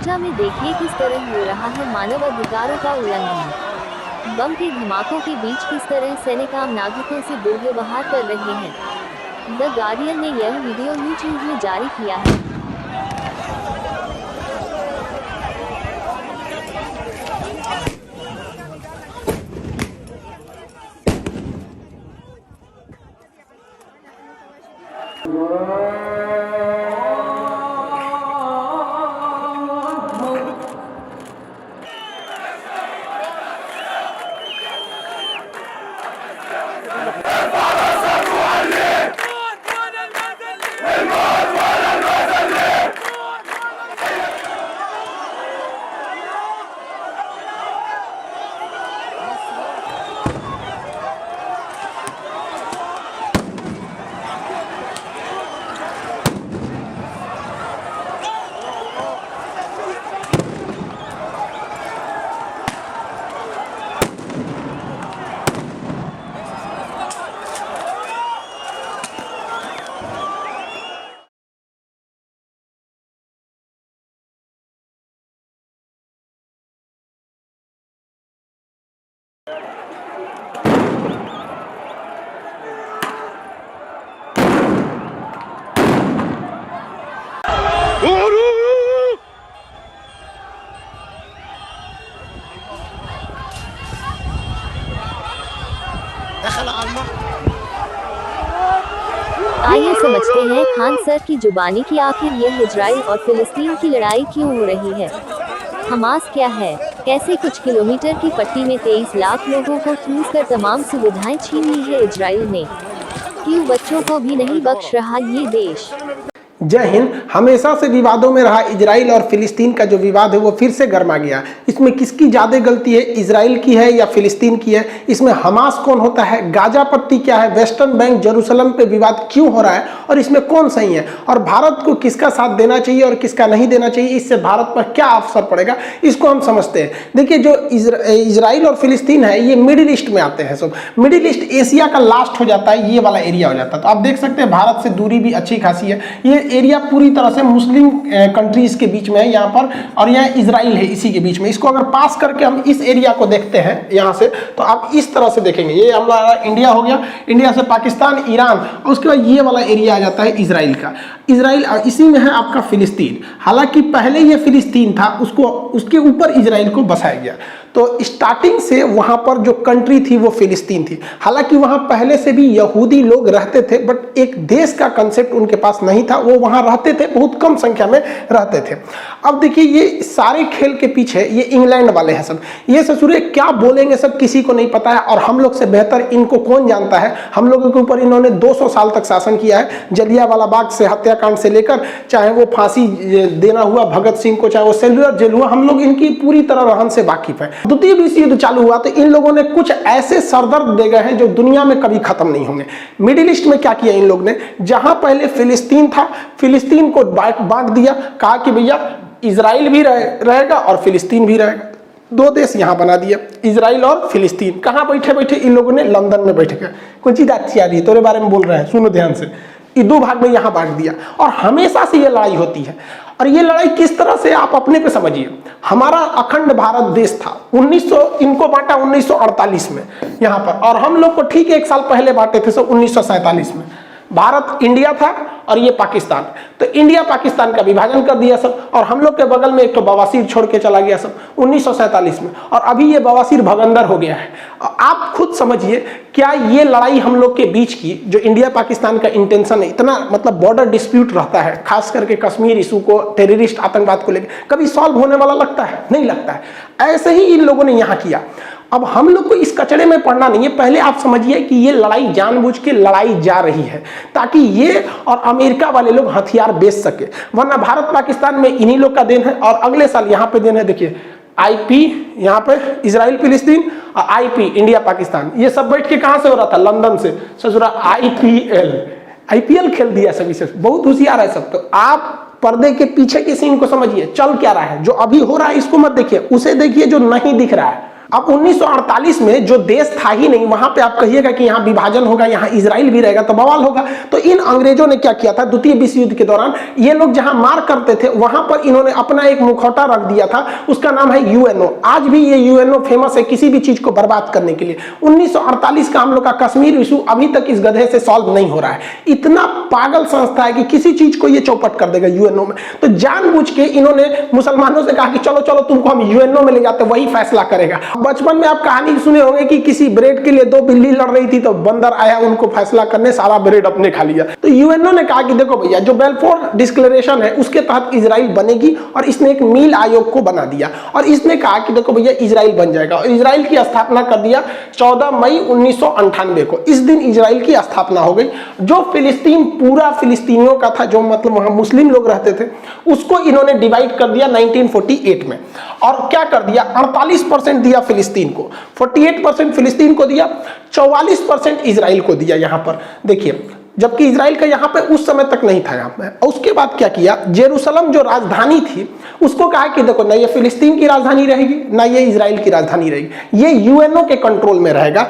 Gaza में देखिए किस तरह हो रहा है मानव अधिकारों का उल्लंघन। बम के धमाकों के बीच किस तरह सैनिक आम नागरिकों से दुर्व्यवहार कर रहे हैं। द गार्डियन ने यह वीडियो यूट्यूब में जारी किया है। आइए समझते हैं खान सर की जुबानी की आखिर यह इजराइल और फिलिस्तीन की लड़ाई क्यों हो रही है। हमास क्या है, कैसे कुछ किलोमीटर की पट्टी में 23 लाख लोगों को ठूस कर तमाम सुविधाएं छीन ली है इजराइल ने। क्यों बच्चों को भी नहीं बख्श रहा ये देश। जय हिंद। हमेशा से विवादों में रहा इजराइल और फिलिस्तीन का जो विवाद है वो फिर से गर्मा गया। इसमें किसकी ज़्यादा गलती है, इजराइल की है या फिलिस्तीन की है? इसमें हमास कौन होता है, गाजा पट्टी क्या है, वेस्टर्न बैंक जेरूसलम पे विवाद क्यों हो रहा है और इसमें कौन सही है, और भारत को किसका साथ देना चाहिए और किसका नहीं देना चाहिए, इससे भारत पर क्या असर पड़ेगा, इसको हम समझते हैं। देखिए, जो इजराइल और फिलिस्तीन है ये मिडिल ईस्ट में आते हैं। सब मिडिल ईस्ट एशिया का लास्ट हो जाता है, ये वाला एरिया हो जाता है। तो आप देख सकते हैं भारत से दूरी भी अच्छी खासी है। ये एरिया पूरी तरह से मुस्लिम कंट्रीज के बीच में है यहाँ पर, और यहाँ इजराइल है इसी के बीच में। इसको अगर पास करके हम इस एरिया को देखते हैं यहाँ से, तो आप इस तरह से देखेंगे। ये हमारा इंडिया हो गया, इंडिया से पाकिस्तान, ईरान, और उसके बाद ये वाला एरिया आ जाता है इजराइल का। इजराइल इसी में है आपका फिलिस्तीन। हालांकि पहले ये फिलिस्तीन था, उसको उसके ऊपर इजराइल को बसाया गया। तो स्टार्टिंग से वहां पर जो कंट्री थी वो फिलिस्तीन थी। हालांकि वहां पहले से भी यहूदी लोग रहते थे, बट एक देश का कंसेप्ट उनके पास नहीं था। वो वहां रहते थे, बहुत कम संख्या में रहते थे। अब देखिए, ये सारे खेल के पीछे ये इंग्लैंड वाले हैं सब। ये ससुरे क्या बोलेंगे सब किसी को नहीं पता है, और हम लोग से बेहतर इनको कौन जानता है। हम लोगों के ऊपर इन्होंने 200 साल तक शासन किया है। जलियांवाला बाग से हत्याकांड से लेकर, चाहे वो फांसी देना हुआ भगत सिंह को, चाहे वो सेलुलर जेल हुआ, हम लोग इनकी पूरी तरह रहन से वाकिफ है। द्वितीय विश्व युद्ध चालू हुआ तो इन लोगों ने कुछ ऐसे सरदर्द दे गए हैं जो दुनिया में कभी खत्म नहीं होंगे। मिडिल ईस्ट में क्या किया इन लोग ने, जहां पहले फिलिस्तीन था, फिलिस्तीन को बांट दिया। कहा कि भैया इजराइल भी रहेगा और फिलिस्तीन भी रहेगा। दो देश यहां बना दिया, इजराइल और फिलिस्तीन। कहां बैठे बैठे इन लोगों ने, लंदन में बैठ गए। कोई चीज अच्छी आ रही है, तेरे बारे में बोल रहे हैं, सुनो ध्यान से। ये दो भाग में यहां बांट दिया, और हमेशा से ये लड़ाई होती है। और ये लड़ाई किस तरह से, आप अपने पे समझिए। हमारा अखंड भारत देश था, 1900 इनको बांटा 1948 में यहाँ पर, और हम लोग को ठीक 1 साल पहले बांटे थे, सब 1947 में। भारत इंडिया था और ये पाकिस्तान। तो इंडिया पाकिस्तान का विभाजन कर दिया सब, और हम लोग के बगल में एक तो बवासीर छोड़ के चला गया सब 1947 में, और अभी ये बवासीर भगंदर हो गया है। आप खुद समझिए, क्या ये लड़ाई हम लोग के बीच की, जो इंडिया पाकिस्तान का इंटेंशन है, इतना मतलब बॉर्डर डिस्प्यूट रहता है, खास करके कश्मीर इशू को, टेररिस्ट आतंकवाद को लेकर, कभी सॉल्व होने वाला लगता है? नहीं लगता है। ऐसे ही इन लोगों ने यहाँ किया। अब हम लोग को इस कचड़े में पड़ना नहीं है। पहले आप समझिए कि ये लड़ाई जानबूझ के लड़ाई जा रही है, ताकि ये और अमेरिका वाले लोग हथियार बेच सके। वरना भारत पाकिस्तान में इन्हीं लोग का देन है, और अगले साल यहाँ पे देन है। देखिए, आईपी यहाँ पे इजराइल फिलिस्तीन, और आईपी इंडिया पाकिस्तान। ये सब बैठ के कहां से हो रहा था, लंदन से। ससुरा आईपीएल खेल दिया सभी से। बहुत होशियार है सब। तो आप पर्दे के पीछे के सीन को समझिए, चल क्या रहा है। जो अभी हो रहा है इसको मत देखिए, उसे देखिए जो नहीं दिख रहा है। अब 1948 में जो देश था ही नहीं, वहां पे आप कहिएगा कि यहाँ विभाजन होगा, यहाँ इजराइल भी रहेगा तो बवाल होगा। तो इन अंग्रेजों ने क्या किया था, द्वितीय विश्व युद्ध के दौरान ये लोग जहां मार करते थे वहां पर इन्होंने अपना एक मुखौटा रख दिया था, उसका नाम है यूएनओ। आज भी ये यूएनओ फेमस है किसी भी चीज को बर्बाद करने के लिए। 1948 का हम लोग का कश्मीर इशू अभी तक इस गधे से सॉल्व नहीं हो रहा है। इतना पागल संस्था है कि किसी चीज को ये चौपट कर देगा यूएनओ में। तो जानबूझ के इन्होंने मुसलमानों से कहा कि चलो चलो तुमको हम यूएनओ में ले जाते, वही फैसला करेगा। बचपन में आप कहानी सुने होंगे कि किसी ब्रेड के लिए दो बिल्ली लड़ रही थी तो बंदर आया उनको फैसला करने, सारा ब्रेड अपने खा लिया। तो यूएनओ ने कहा कि देखो भैया, जो बेल्फोर डिक्लेरेशन है उसके तहत इजराइल बनेगी, और इसने एक मील आयोग को बना दिया और इसने कहा कि देखो भैया इजराइल बन जाएगा, और इजराइल की स्थापना कर दिया 14 मई 1998 को। इस दिन इजराइल की स्थापना हो गई। जो फिलिस्तीन पूरा फिलिस्तीनियों का था, जो मतलब वहां मुस्लिम लोग रहते थे, उसको इन्होंने डिवाइड कर दिया 1948 में। और क्या कर दिया, 48% दिया फिलिस्तीन को, 48% फिलिस्तीन को दिया, 44% इजराइल को दिया। यहां पर देखिए, जबकि इजराइल का यहाँ पे उस समय तक नहीं था। यहाँ पे उसके बाद क्या किया, जेरूसलम जो राजधानी थी उसको कहा कि देखो ना ये फिलिस्तीन की राजधानी रहेगी ना ये इजराइल की राजधानी रहेगी, ये यूएनओ के कंट्रोल में रहेगा।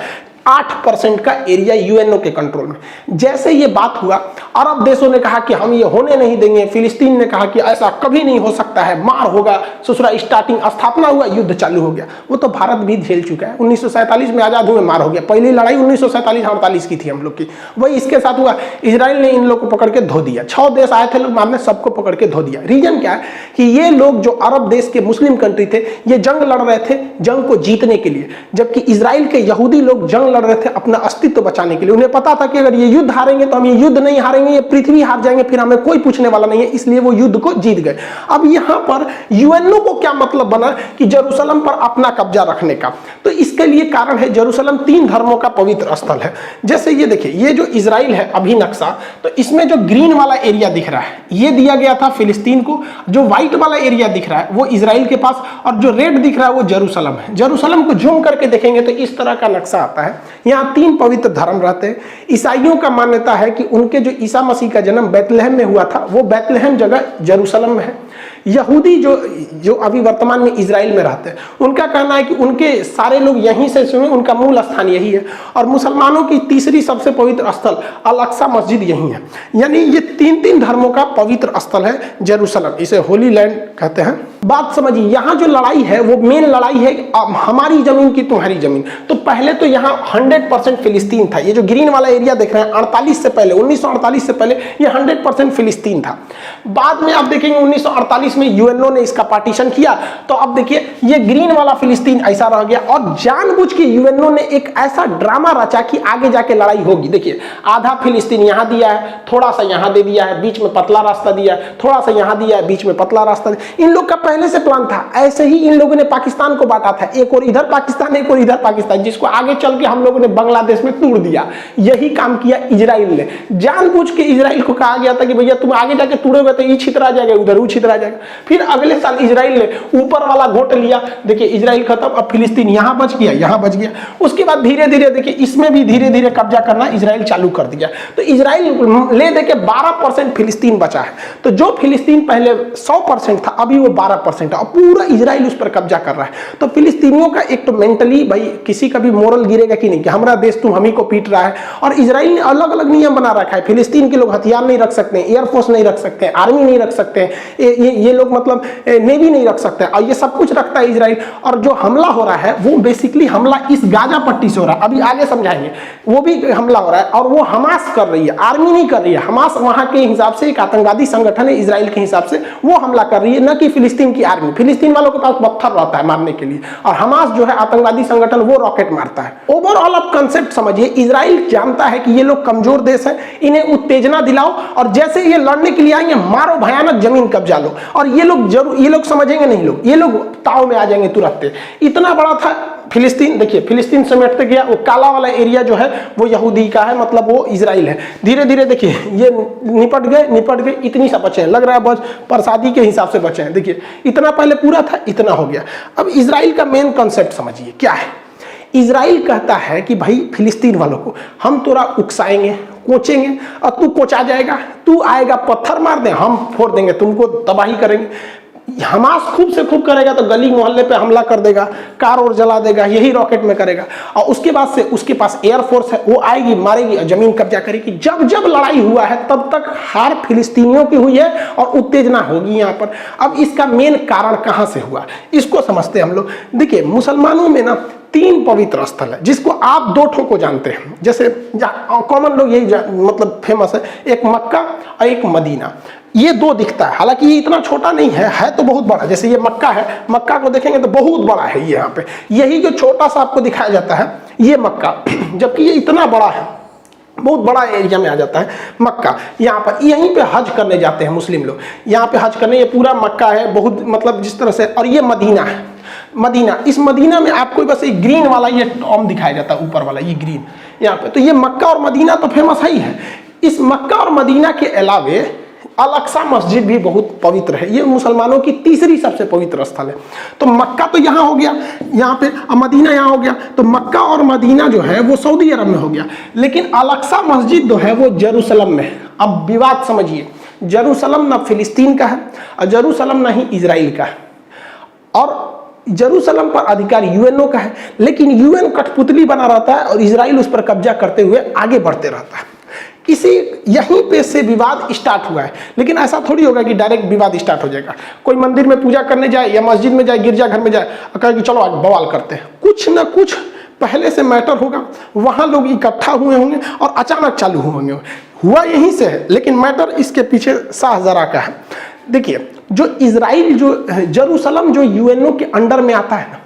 8% का एरिया यूएनओ के कंट्रोल में। जैसे ये बात हुआ, अरब देशों ने कहा कि हम ये होने नहीं देंगे, फिलिस्तीन ने कहा कि ऐसा कभी नहीं हो सकता है, मार होगा, ससुरा स्टार्टिंग स्थापना हुआ, युद्ध चालू हो गया। वो तो भारत भी झेल चुका है, 1947 में आजाद हुए मार हो गया। पहली लड़ाई 1947-48 की थी हम लोग की, वही इसके साथ हुआ। इजराइल ने इन लोग को पकड़ के धो दिया, 6 देश आए थे लोग मारने, सबको पकड़ के धो दिया। रीजन क्या है कि ये लोग जो अरब देश के मुस्लिम कंट्री थे, ये जंग लड़ रहे थे जंग को जीतने के लिए, जबकि इजराइल के यहूदी लोग जंग लड़ रहे थे अपना अस्तित्व बचाने के लिए। उन्हें पता था कि अगर ये युद्ध हारेंगे तो हम ये युद्ध नहीं हारेंगे, ये पृथ्वी हार जाएंगे, फिर हमें कोई पूछने वाला नहीं है, इसलिए वो युद्ध को जीत गए। अब यहां पर यूएनओ को क्या मतलब बना कि जेरूसलम पर अपना कब्जा रखने का। तो इसके लिए कारण है, जेरूसलम 3 धर्मों का पवित्र स्थल है। जैसे ये देखिए, ये जो इजराइल है अभी नक्शा, तो इसमें जो ग्रीन वाला एरिया दिख रहा है ये दिया गया था फिलिस्तीन को, जो व्हाइट वाला एरिया दिख रहा है वो इजराइल के पास, और जो रेड दिख रहा है वो जेरूसलम है। जेरूसलम को जूम करके देखेंगे तो इस तरह का नक्शा आता है। यहाँ 3 पवित्र धर्म रहते हैं। ईसाइयों का मान्यता है कि उनके जो ईसा मसीह का जन्म बैतलहम में हुआ था, वो बैतलहम जगह जेरूसलम में है। यहूदी जो अभी वर्तमान में इजराइल में रहते हैं, उनका कहना है कि उनके सारे लोग यहीं से सुने, उनका मूल स्थान यही है। और मुसलमानों की तीसरी सबसे पवित्र स्थल अल अक्सा मस्जिद यही है। यानी ये 3 धर्मों का पवित्र स्थल है जेरूसलम, इसे होली लैंड कहते हैं। बात समझिए, यहाँ जो लड़ाई है वो मेन लड़ाई है हमारी जमीन की तुम्हारी जमीन। तो पहले तो यहाँ 100% फिलिस्तीन था। ये जो ग्रीन वाला एरिया देख रहे हैं, 48 से पहले, 1948 से पहले ये 100% फिलिस्तीन था। बाद में आप देखेंगे 1948 में यूएनओ ने इसका पार्टीशन किया, तो अब देखिए ये ग्रीन वाला फिलिस्तीन ऐसा रह गया। और जानबूझ के यूएनओ ने एक ऐसा ड्रामा रचा कि आगे जाके लड़ाई होगी। देखिए, आधा फिलिस्तीन यहाँ दिया है, थोड़ा सा यहाँ दे दिया है, बीच में पतला रास्ता दिया है, थोड़ा सा यहाँ दिया है, बीच में पतला रास्ता दिया। इन लोग का पहले से प्लान था। ऐसे ही इन लोगों ने पाकिस्तान को बांटा था, एक और इधर पाकिस्तान, एक और इधर पाकिस्तान, जिसको आगे चल के हम लोगों ने बांग्लादेश में तोड़ दिया। यही काम किया इजराइल ने। जानबूझ के इजराइल को कहा गया था कि भैया तुम आगे जाके तोड़ोगे तो ये छितरा जाएगा, उधर वो छितरा जाएगा। फिर अगले साल इजराइल ने ऊपर वाला घोट लिया। देखिए इजराइल खत्म, अब फिलिस्तीन यहाँ बच गया, यहाँ बच गया। उसके बाद धीरे धीरे देखिए इसमें भी धीरे धीरे कब्जा करना इजराइल चालू कर दिया। तो इजराइल ले देके 12% फिलिस्तीन बचा है। तो जो फिलिस्तीन पहले 100% था, अभी वो 12% है, और पूरा इजराइल उस पर कब्जा कर रहा है। तो फिलिस्तीनियों का एक तो मेंटली भाई किसी का भी मोरल गिरेगा कि नहीं, कि हमारा देश तुम हम ही को पीट रहा है। और इजराइल ने अलग अलग नियम बना रखा है। फिलिस्तीन के लोग हथियार नहीं रख सकते, एयरफोर्स नहीं रख सकते, आर्मी नहीं रख सकते, ये लोग मतलब नेवी नहीं रख सकते, और ये सब कुछ रखता है इजराइल। और जो हमला हो रहा है वो बेसिकली हमला इस गाजा पट्टी से हो रहा है, अभी आगे समझाएंगे। वो भी हमला हो रहा है और वो हमास कर रही है, आर्मी नहीं कर रही है। हमास वहां के हिसाब से एक आतंकवादी संगठन है, इजराइल के हिसाब से वो हमला कर रही है, न कि फिलिस्तीन की आर्मी। फिलिस्तीन वालों के पास पत्थर रहता है मारने के लिए, और हमास जो है आतंकवादी संगठन, वो रॉकेट मारता है। ओवरऑल आप कंसेप्ट समझिए, इजराइल जानता है कि ये लोग कमजोर देश है, इन्हें उत्तेजना दिलाओ, और जैसे ये लड़ने के लिए आएंगे मारो, भयानक जमीन कब्जा लो। और ये लोग जरूर, ये लोग समझेंगे नहीं, ये लोग ताव में आ जाएंगे तुरंत। इतना बड़ा था फिलिस्तीन। देखिए फिलिस्तीन समेटते गया, वो काला वाला एरिया जो है वो यहूदी का है, मतलब वो इजराइल है। धीरे धीरे देखिए ये निपट गए, इतनी सा बचे हैं, लग रहा है बस प्रसादी के हिसाब से बचे हैं। देखिए इतना पहले पूरा था, इतना हो गया। अब इजराइल का मेन कॉन्सेप्ट समझिए क्या है। इजराइल कहता है कि भाई फिलिस्तीन वालों को हम तोरा उकसाएंगे, कोचेंगे, और तू कोचा जाएगा, तू आएगा पत्थर मार दे, हम फोड़ देंगे, तुमको तबाही करेंगे। हमास खूब से खूब करेगा तो गली मोहल्ले पे हमला कर देगा, कार और जला देगा, यही रॉकेट में करेगा। और उसके बाद से उसके पास एयरफोर्स है, वो आएगी, मारेगी और जमीन कब्जा करेगी। जब जब लड़ाई हुआ है तब तक हार फिलिस्तीनियों की हुई है और उत्तेजना होगी यहाँ पर। अब इसका मेन कारण कहाँ से हुआ, इसको समझते हैं हम लोग। देखिए, मुसलमानों में ना 3 पवित्र स्थल है, जिसको आप 2 ठो को जानते हैं, जैसे कॉमन लोग यही मतलब फेमस है, एक मक्का और एक मदीना। ये 2 दिखता है, हालांकि ये इतना छोटा नहीं है तो बहुत बड़ा। जैसे ये मक्का है, मक्का को देखेंगे तो बहुत बड़ा है ये यहाँ पे। यही जो छोटा सा आपको दिखाया जाता है ये मक्का, जबकि ये इतना बड़ा है, बहुत बड़ा एरिया में आ जाता है मक्का। यहाँ पर यहीं पे हज करने जाते हैं मुस्लिम लोग, यहाँ पे हज करने। ये पूरा मक्का है, बहुत मतलब जिस तरह से। और ये मदीना है, मदीना। इस मदीना में आपको बस एक ग्रीन वाला ये टॉम दिखाया जाता है, ऊपर वाला ये ग्रीन यहाँ पे। तो ये मक्का और मदीना तो फेमस ही है। इस मक्का और मदीना के अलावे अल-अक्सा मस्जिद भी बहुत पवित्र है, ये मुसलमानों की तीसरी सबसे पवित्र स्थल है। तो मक्का तो यहाँ हो गया, यहाँ पे मदीना यहाँ हो गया। तो मक्का और मदीना जो है वो सऊदी अरब में हो गया, लेकिन अल-अक्सा मस्जिद जो है वो जेरूसलम में है। अब विवाद समझिए, जेरूसलम ना फिलिस्तीन का है और जेरूसलम ना ही इजराइल का है, और जेरूसलम पर अधिकार यूएनओ का है, लेकिन यूएन कठपुतली बना रहता है और इजराइल उस पर कब्जा करते हुए आगे बढ़ते रहता है। इसी यहीं पे से विवाद स्टार्ट हुआ है। लेकिन ऐसा थोड़ी होगा कि डायरेक्ट विवाद स्टार्ट हो जाएगा। कोई मंदिर में पूजा करने जाए या मस्जिद में जाए, गिरजाघर में जाए और कहे कि चलो आज बवाल करते हैं, कुछ ना कुछ पहले से मैटर होगा, वहां लोग इकट्ठा हुए होंगे और अचानक चालू होंगे। हुआ यहीं से है, लेकिन मैटर इसके पीछे शाहजरा का है। देखिए, जो इजराइल, जो जेरूसलम जो यूएनओ के अंडर में आता है ना,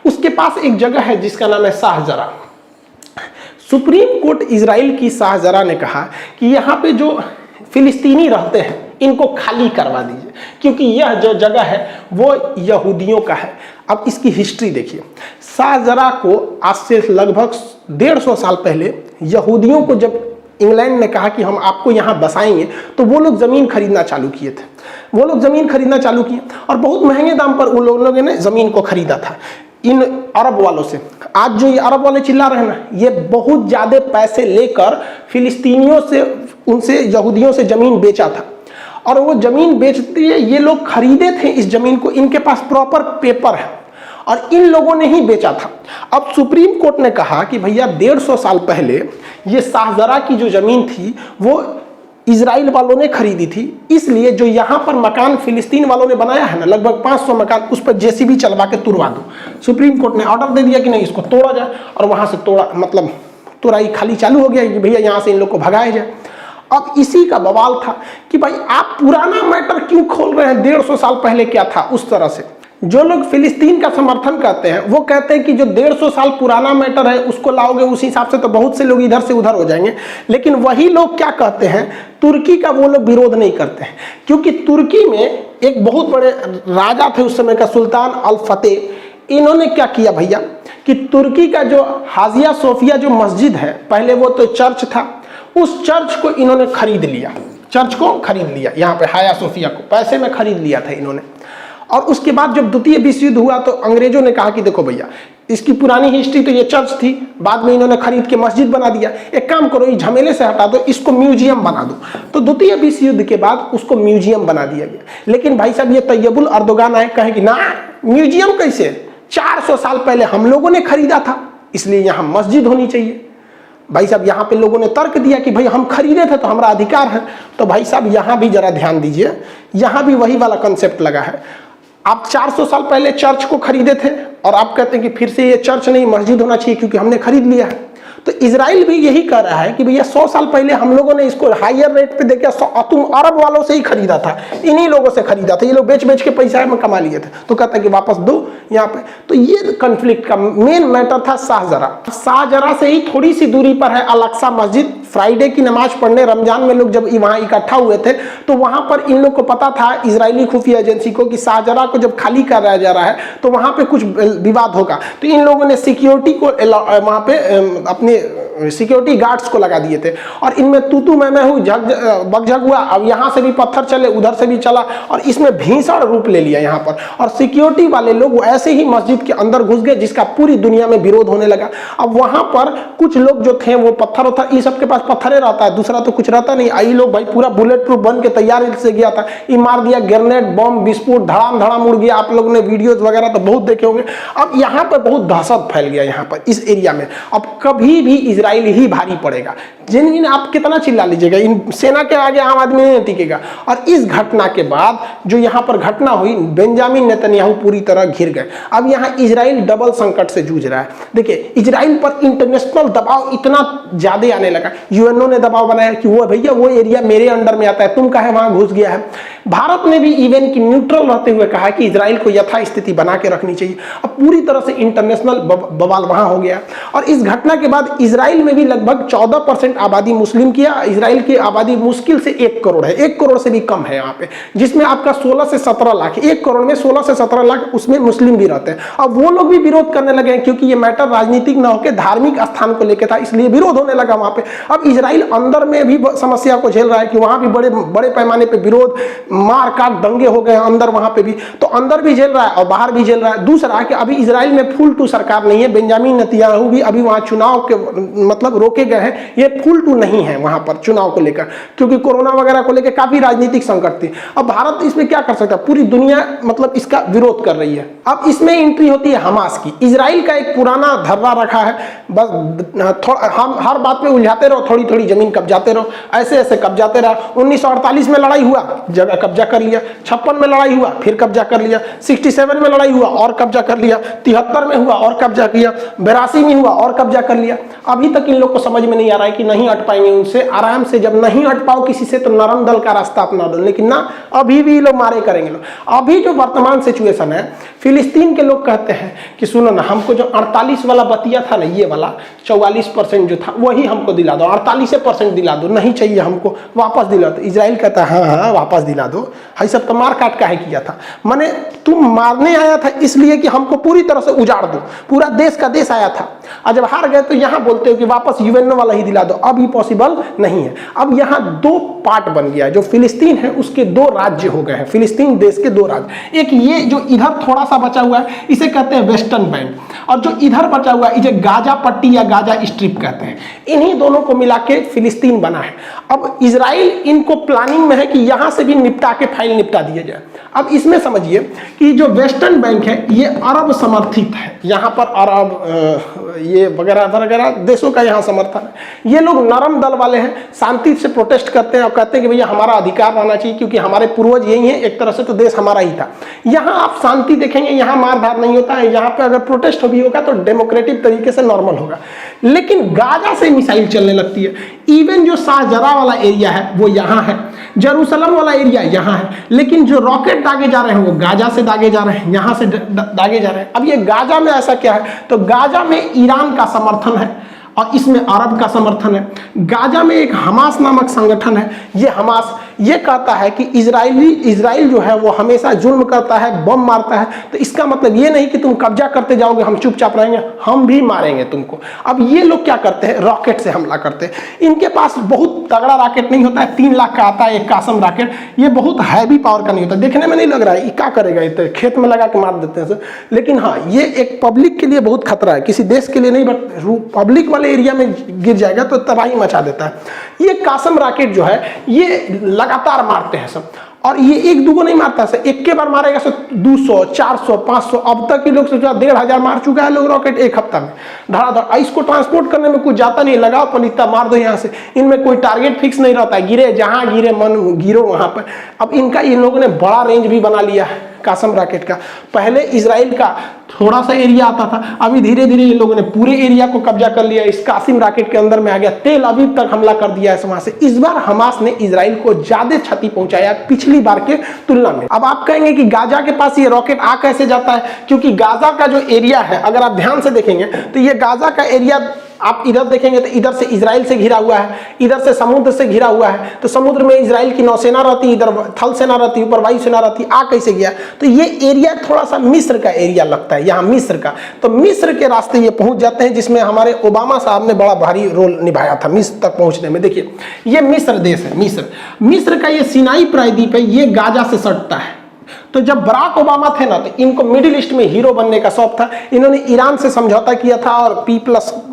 उसके पास एक जगह है जिसका नाम है शाहजरा। सुप्रीम कोर्ट इजराइल की शाहजरा ने कहा कि यहाँ पे जो फिलिस्तीनी रहते हैं इनको खाली करवा दीजिए, क्योंकि यह जो जगह है वो यहूदियों का है। अब इसकी हिस्ट्री देखिए, शाहजरा को आज से लगभग 150 साल पहले यहूदियों को जब इंग्लैंड ने कहा कि हम आपको यहाँ बसाएंगे, तो वो लोग ज़मीन खरीदना चालू किए थे। वो लोग ज़मीन खरीदना चालू किए और बहुत महंगे दाम पर उन लोगों ने ज़मीन को खरीदा था इन अरब वालों से। आज जो ये अरब वाले चिल्ला रहे हैं ना, ये बहुत ज़्यादा पैसे लेकर फिलिस्तीनियों से, उनसे यहूदियों से ज़मीन बेचा था, और वो ज़मीन बेचते ये लोग खरीदे थे इस ज़मीन को, इनके पास प्रॉपर पेपर है और इन लोगों ने ही बेचा था। अब सुप्रीम कोर्ट ने कहा कि भैया 150 साल पहले ये शाहजरा की जो ज़मीन थी वो इजराइल वालों ने खरीदी थी, इसलिए जो यहाँ पर मकान फिलिस्तीन वालों ने बनाया है ना, लगभग 500 मकान, उस पर जेसीबी चलवा के तुड़वा दो। सुप्रीम कोर्ट ने ऑर्डर दे दिया कि नहीं, इसको तोड़ा जाए, और वहाँ से तोड़ा मतलब तुराई खाली चालू हो गया कि भैया यहाँ से इन लोग को भगाया जाए। अब इसी का बवाल था कि भाई आप पुराना मैटर क्यों खोल रहे हैं, 150 साल पहले क्या था उस तरह से। जो लोग फिलिस्तीन का समर्थन करते हैं वो कहते हैं कि जो 150 साल पुराना मैटर है उसको लाओगे उस हिसाब से तो बहुत से लोग इधर से उधर हो जाएंगे। लेकिन वही लोग क्या कहते हैं, तुर्की का वो लोग विरोध नहीं करते हैं, क्योंकि तुर्की में एक बहुत बड़े राजा थे उस समय का, सुल्तान अल फतेह। इन्होंने क्या किया भैया कि तुर्की का जो हाजिया सोफिया जो मस्जिद है, पहले वो तो चर्च था, उस चर्च को इन्होंने खरीद लिया, चर्च को खरीद लिया, यहाँ पे हाया सोफिया को पैसे में खरीद लिया था इन्होंने। और उसके बाद जब द्वितीय विश्व युद्ध हुआ तो अंग्रेजों ने कहा कि देखो भैया, इसकी पुरानी हिस्ट्री तो ये चर्च थी, बाद में इन्होंने खरीद के मस्जिद बना दिया, एक काम करो ये झमेले से हटा दो, इसको म्यूजियम बना दो। तो द्वितीय विश्व युद्ध के बाद उसको म्यूजियम बना दिया गया। लेकिन भाई साहब ये तैयबुल अर्दोगान आए, कहे कि ना म्यूजियम कैसे, 400 साल पहले हम लोगों ने खरीदा था, इसलिए यहाँ मस्जिद होनी चाहिए। भाई साहब यहाँ पे लोगों ने तर्क दिया कि भाई हम खरीदे थे तो हमारा अधिकार है। तो भाई साहब यहाँ भी जरा ध्यान दीजिए, यहाँ भी वही वाला कंसेप्ट लगा है। आप 400 साल पहले चर्च को खरीदे थे और आप कहते हैं कि फिर से ये चर्च नहीं मस्जिद होना चाहिए क्योंकि हमने खरीद लिया है। तो इजराइल भी यही कर रहा है कि भैया 100 साल पहले हम लोगों ने इसको हायर रेट पे देके तुम अरब वालों से ही खरीदा था, इन्हीं लोगों से खरीदा था, ये लोग बेच बेच के पैसा में कमा लिए थे, तो कहता है कि वापस दो यहाँ पे। तो ये कन्फ्लिक्ट का मेन मैटर था शाहजरा। शाहजरा से ही थोड़ी सी दूरी पर है अल-अक्सा मस्जिद। फ्राइडे की नमाज पढ़ने रमजान में लोग जब वहाँ इकट्ठा हुए थे तो वहाँ पर इन लोग को पता था, इजरायली खुफिया एजेंसी को, कि शाहजरा को जब खाली कराया जा रहा है तो वहाँ पे कुछ विवाद होगा। तो इन लोगों ने सिक्योरिटी को वहाँ पे अपने सिक्योरिटी गार्ड्स को लगा दिए थे और इनमें तू मैं हूँ बकझक हुआ। अब यहाँ से भी पत्थर चले, उधर से भी चला और इसमें भीषण रूप ले लिया यहाँ पर। और सिक्योरिटी वाले लोग ऐसे ही मस्जिद के अंदर घुस गए जिसका पूरी दुनिया में विरोध होने लगा। अब वहां पर कुछ लोग जो थे वो पत्थर ये सबके पास पत्थरे रहता है, दूसरा तो कुछ रहता नहीं। आई लोग भाई पूरा बुलेट प्रूफ बन के तैयार से गया था, ये मार दिया, ग्रेनेड बम विस्फोट धड़ाम धड़ाम उड़ गया। आप लोगों ने वीडियोस वगैरह तो बहुत देखे होंगे। अब यहाँ पर बहुत दहशत फैल गया यहाँ पर इस एरिया में। अब कभी भी इजराइल ही भारी पड़ेगा। जिन आप कितना चिल्ला लीजिएगा, इन सेना के आगे आम आदमी नहीं टिकेगा। और इस घटना के बाद जो यहाँ पर घटना हुई, बेंजामिन नेतन्याहू पूरी तरह घिर गए। अब यहाँ इजराइल डबल संकट से जूझ रहा है। देखिए इजराइल पर इंटरनेशनल दबाव इतना ज्यादा आने लगा, यूएनओ ने दबाव बनाया कि वो भैया वो एरिया मेरे अंडर में आता है, तुम काहे वहां घुस गया है। भारत ने भी इवन की न्यूट्रल रहते हुए कहा कि इजराइल को यथास्थिति बना के रखनी चाहिए। अब पूरी तरह से इंटरनेशनल बवाल वहां हो गया। और इस घटना के बाद इजराइल में भी लगभग 14% आबादी मुस्लिम की है। इजराइल की आबादी मुश्किल से 1 करोड़ है, 1 करोड़ से भी कम है यहाँ पे, जिसमें आपका 16 से 17 लाख, 1 करोड़ में 16 से 17 लाख उसमें मुस्लिम भी रहते हैं। अब वो लोग भी विरोध करने लगे हैं क्योंकि ये मैटर राजनीतिक न होकर धार्मिक स्थान को लेकर था, इसलिए विरोध होने लगा वहां पे। अब इजराइल अंदर में भी समस्या को झेल रहा है कि वहां भी बड़े बड़े पैमाने पे विरोध, मार काट, दंगे हो गए अंदर वहां पे भी, तो अंदर भी झेल रहा है और बाहर भी झेल रहा है। दूसरा कि अभी इजराइल में फुल टू सरकार नहीं है, बेंजामिन नेतन्याहू भी अभी वहां चुनाव के मतलब रोके गए हैं, ये फुल टू नहीं है वहां पर चुनाव को लेकर, क्योंकि कोरोना वगैरह को लेकर काफी राजनीतिक संकट थी। अब भारत इसमें क्या कर सकता है, पूरी दुनिया मतलब इसका विरोध कर रही है। अब इसमें एंट्री होती है हमास की। इजराइल का एक पुराना धर्रा रखा है, बस हम हर बात पे उलझाते रहो, थोड़ी थोड़ी जमीन कब्जाते रहो, ऐसे ऐसे कब्जाते रहो। 1948 में लड़ाई हुआ, जगह कब्जा कर लिया, 56 में लड़ाई हुआ, फिर कब्जा कर लिया, 67 में लड़ाई हुआ और कब्जा कर लिया, 73 में हुआ और कब्जा किया, 82 में हुआ और कब्जा कर लिया। अभी तक इन लोग को समझ में नहीं आ रहा है कि नहीं हट पाएंगे उनसे। आराम से जब नहीं हट पाओ किसी से तो नरम दल का रास्ता अपना दो, लेकिन ना, अभी भी लोग मारे करेंगे लोग। अभी जो वर्तमान सिचुएशन है, फिलिस्तीन के लोग कहते हैं कि सुनो ना, हमको जो 48 वाला बतिया था ना, ये वाला 44% जो था वही हमको दिला दो, 48% दिला दो, नहीं चाहिए हमको, वापस दिला दो। इजराइल कहता है हाँ हाँ वापस दिला दो, हाई सब तो मार काट काहे किया था, माने तुम मारने आया था इसलिए कि हमको पूरी तरह से उजाड़ दो, पूरा देश का देश आया था, और जब हार गए तो यहाँ बोलते हो कि वापस यूएनओ वाला ही दिला दो। अब ये पॉसिबल नहीं है। अब यहाँ 2 पार्ट बन गया है, जो फिलिस्तीन है उसके 2 राज्य हो गए हैं, फिलिस्तीन देश के 2 राज्य। एक ये जो इधर थोड़ा सा बचा हुआ है इसे कहते हैं वेस्टर्न बैंक, और जो इधर बचा हुआ है इसे गाजा पट्टी या गाजा स्ट्रिप कहते हैं। इन्हीं दोनों को मिला के फिलिस्तीन बना है। अब इजराइल इनको प्लानिंग में है कि यहाँ से भी निपटा के फाइल निपटा दिया जाए। अब इसमें समझिए कि जो वेस्टर्न बैंक है ये अरब समर्थित है, यहाँ पर अरब ये वगैरह वगैरह देशों का यहाँ समर्थन है। ये लोग नरम दल वाले हैं, शांति से प्रोटेस्ट करते हैं और कहते हैं कि भैया हमारा अधिकार रहना चाहिए क्योंकि हमारे पूर्वज यही हैं, एक तरह से तो देश हमारा ही था। यहाँ आप शांति देखेंगे, यहाँ मारधार नहीं होता है, यहाँ पे अगर प्रोटेस्ट भी होगा तो डेमोक्रेटिक तरीके से नॉर्मल होगा। लेकिन गाजा से मिसाइल चलने लगती है। इवन जो शाहजरा वाला एरिया है वो यहाँ है, जेरूसलम वाला एरिया यहाँ है, लेकिन जो रॉकेट दागे जा रहे हैं वो गाजा से दागे जा रहे हैं, यहाँ से दागे जा रहे हैं। अब ये गाजा में ऐसा क्या है, तो गाजा में ईरान का समर्थन है और इसमें अरब का समर्थन है। गाजा में एक हमास नामक संगठन है, ये हमास ये कहता है कि इजराइल जो है वो हमेशा जुल्म करता है, बम मारता है। तो इसका मतलब ये नहीं कि तुम कब्जा करते जाओगे हम चुपचाप रहेंगे, हम भी मारेंगे तुमको। अब ये लोग क्या करते हैं, रॉकेट से हमला करते हैं। इनके पास बहुत तगड़ा रॉकेट नहीं होता है, 3 लाख का आता है एक कासम रॉकेट, ये बहुत हैवी पावर का नहीं होता, देखने में नहीं लग रहा है ये क्या करेगा, ये खेत में लगा के मार देते हैं। लेकिन हाँ, ये एक पब्लिक के लिए बहुत खतरा है, किसी देश के लिए नहीं, बट पब्लिक वाले एरिया में गिर जाएगा तो तबाही मचा देता है। ये कासम रॉकेट जो है ये लगातार मारते हैं सब, और ये 1-2 को नहीं मारता है, एक के बार मारेगा सो 200, 400, 500, अब तक के लोग सोचा 1500 मार चुका है लोग रॉकेट एक हफ्ता में धड़ाधड़। इसको ट्रांसपोर्ट करने में कुछ जाता नहीं, लगाओ पलिता मार दो यहाँ से। इनमें कोई टारगेट फिक्स नहीं रहता है, गिरे जहाँ गिरे मन गिरो वहां पर। अब इनका इन लोगों ने बड़ा रेंज भी बना लिया है कासम रॉकेट का। पहले इजराइल का थोड़ा सा एरिया आता था, अभी धीरे धीरे ये लोगों ने पूरे एरिया को कब्जा कर लिया, इस कासिम रॉकेट के अंदर में आ गया, तेल अवीव तक हमला कर दिया है वहां से। इस बार हमास ने इजराइल को ज्यादा क्षति पहुंचाया पिछली बार के तुलना में। अब आप कहेंगे कि गाजा के पास ये रॉकेट आ कैसे जाता है, क्योंकि गाजा का जो एरिया है अगर आप ध्यान से देखेंगे तो ये गाजा का एरिया आप इधर देखेंगे तो इधर से इजराइल से घिरा हुआ है, इधर से समुद्र से घिरा हुआ है, तो समुद्र में इजराइल की नौसेना रहती, इधर थल सेना रहती, ऊपर वायुसेना रहती, आ कैसे गया? तो ये एरिया थोड़ा सा मिस्र का एरिया लगता है, यहाँ मिस्र का, तो मिस्र के रास्ते ये पहुंच जाते हैं, जिसमें हमारे ओबामा साहब ने बड़ा भारी रोल निभाया था मिस्र तक पहुंचने में। देखिए ये मिस्र देश है, मिस्र का ये सिनाई प्रायद्वीप है, ये गाजा से सटता है। तो जब बराक ओबामा थे ना, तो इनको मिडिल ईस्ट में हीरो बनने का शौक था। इन्होंने ईरान से समझौता किया था और P+